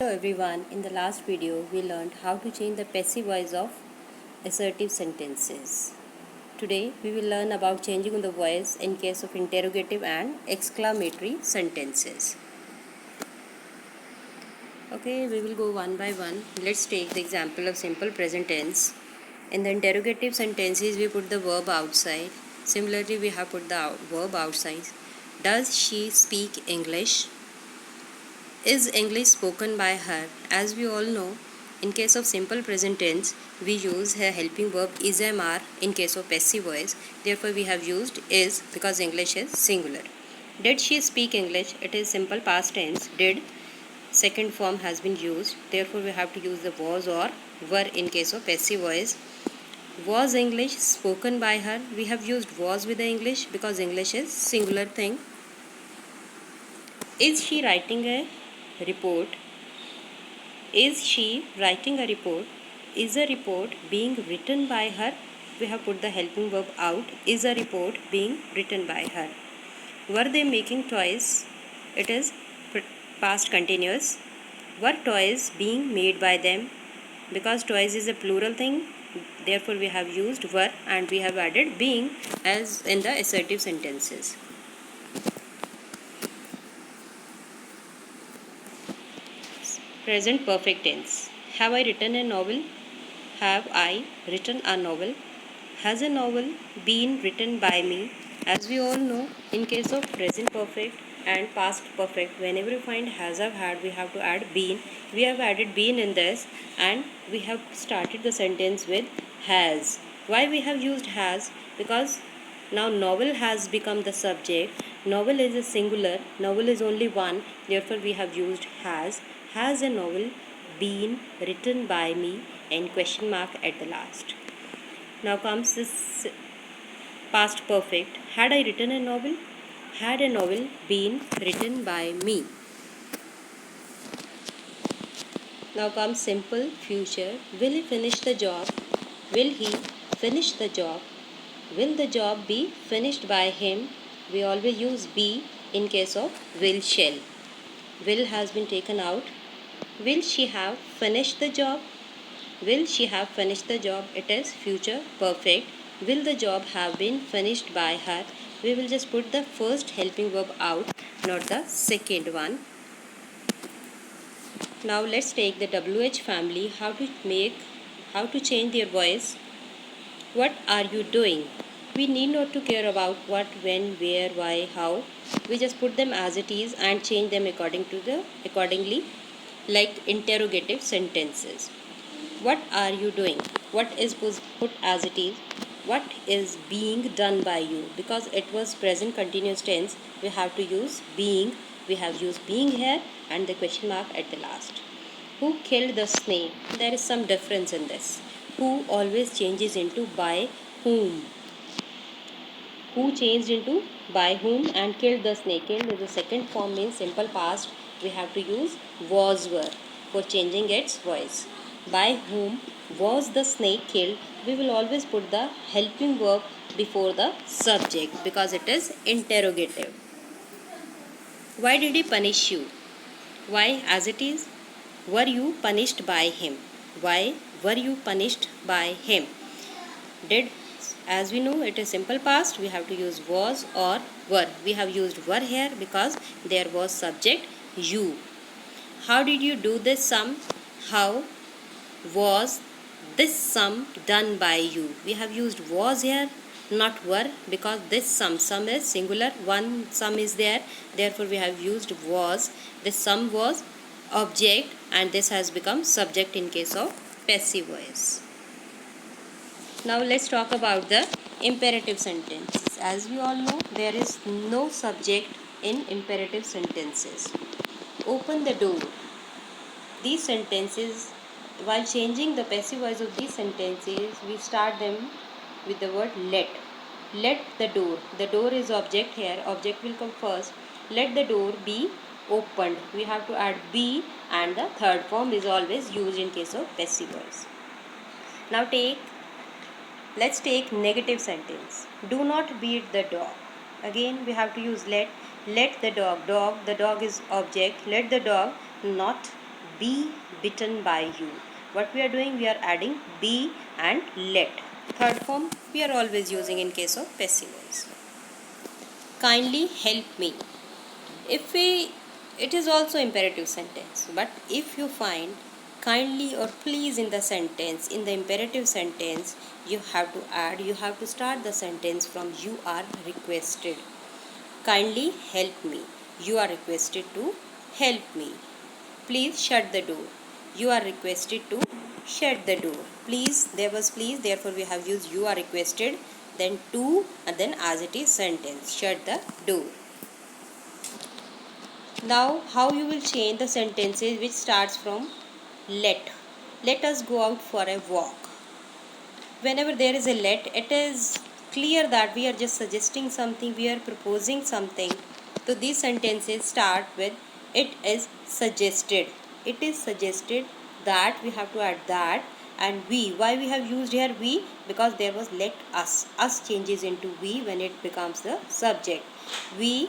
Hello everyone, in the last video we learned how to change the passive voice of assertive sentences. Today we will learn about changing the voice in case of interrogative and exclamatory sentences. Okay, we will go one by one. Let's take the example of simple present tense. In the interrogative sentences we put the verb outside. Similarly we have put the verb outside. Does she speak English? Is English spoken by her? As we all know, in case of simple present tense, we use a helping verb is/am/are in case of passive voice. Therefore, we have used is because English is singular. Did she speak English? It is simple past tense. Did second form has been used. Therefore, we have to use the was or were in case of passive voice. Was English spoken by her? We have used was with the English because English is singular thing. Is she writing a report? Is she writing a report? Is a report being written by her? We have put the helping verb out. Is a report being written by her? Were they making toys? It is past continuous. Were toys being made by them? Because toys is a plural thing, therefore we have used were and we have added being as in the assertive sentences. Present perfect tense. Have I written a novel? Have I written a novel? Has a novel been written by me? As we all know, in case of present perfect and past perfect, whenever we find has or had, we have to add been. We have added been in this and we have started the sentence with has. Why we have used has? Because now novel has become the subject. Novel is a singular. Novel is only one. Therefore, we have used has. Has a novel been written by me? And question mark at the last. Now comes this past perfect. Had I written a novel? Had a novel been written by me? Now comes simple future. Will he finish the job? Will he finish the job? Will the job be finished by him? We always use be in case of will shall. Will has been taken out. Will she have finished the job? Will she have finished the job? It is future perfect. Will the job have been finished by her? We will just put the first helping verb out, not the second one. Now let's take the WH family, how to change their voice. What are you doing? We need not to care about what, when, where, why, how. We just put them as it is and change them accordingly, like interrogative sentences. What are you doing? What is put as it is? What is being done by you? Because it was present continuous tense, we have to use being. We have used being here and the question mark at the last. Who killed the snake? There is some difference in this. Who always changes into by whom. Who changed into by whom and killed the snake. Killed is the second form, means simple past. We have to use was were for changing its voice. By whom was the snake killed? We will always put the helping verb before the subject because it is interrogative. Why did he punish you? Why, as it is, were you punished by him? Why were you punished by him? Did, as we know, it is simple past. We have to use was or were. We have used were here because there was subject you. How did you do this sum? How was this sum done by you? We have used was here, not were, because this sum is singular. One sum is there. Therefore, we have used was. This sum was object and this has become subject in case of passive voice. Now let's talk about the imperative sentences. As we all know, there is no subject in imperative sentences. Open the door. These sentences, while changing the passive voice of these sentences, we start them with the word let. Let the door. The door is object here. Object will come first. Let the door be opened. We have to add be and the third form is always used in case of passive voice. Now let's take negative sentence. Do not beat the dog. Again we have to use let. Let the dog. The dog is object. Let the dog not be bitten by you. What we are doing? We are adding be and let. Third form we are always using in case of passive voice. Kindly help me. If we, it is also imperative sentence, but if you find kindly or please in the sentence, in the imperative sentence, you have to add, you have to start the sentence from you are requested. Kindly help me. You are requested to help me. Please shut the door. You are requested to shut the door. Please, there was please, therefore we have used you are requested, then to, and then as it is sentence, shut the door. Now, how you will change the sentences which starts from let. Let us go out for a walk. Whenever there is a let, it is clear that we are just suggesting something, we are proposing something. So these sentences start with it is suggested. It is suggested that, we have to add that, and we. Why we have used here we? Because there was let us. Us changes into we when it becomes the subject. We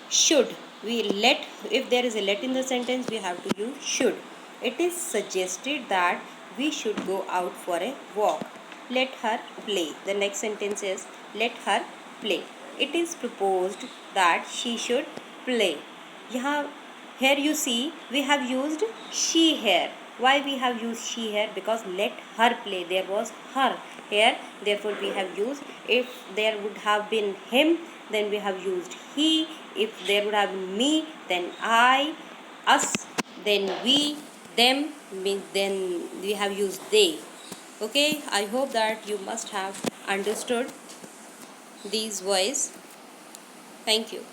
should. We let, if there is a let in the sentence, we have to use should. It is suggested that we should go out for a walk. Let her play. The next sentence is let her play. It is proposed that she should play. Here you see we have used she here. Why we have used she here? Because let her play. There was her here. Therefore we have used. If there would have been him, then we have used he. If there would have been me, then I, us, then we, them, then we have used they. Okay, I hope that you must have understood these words. Thank you.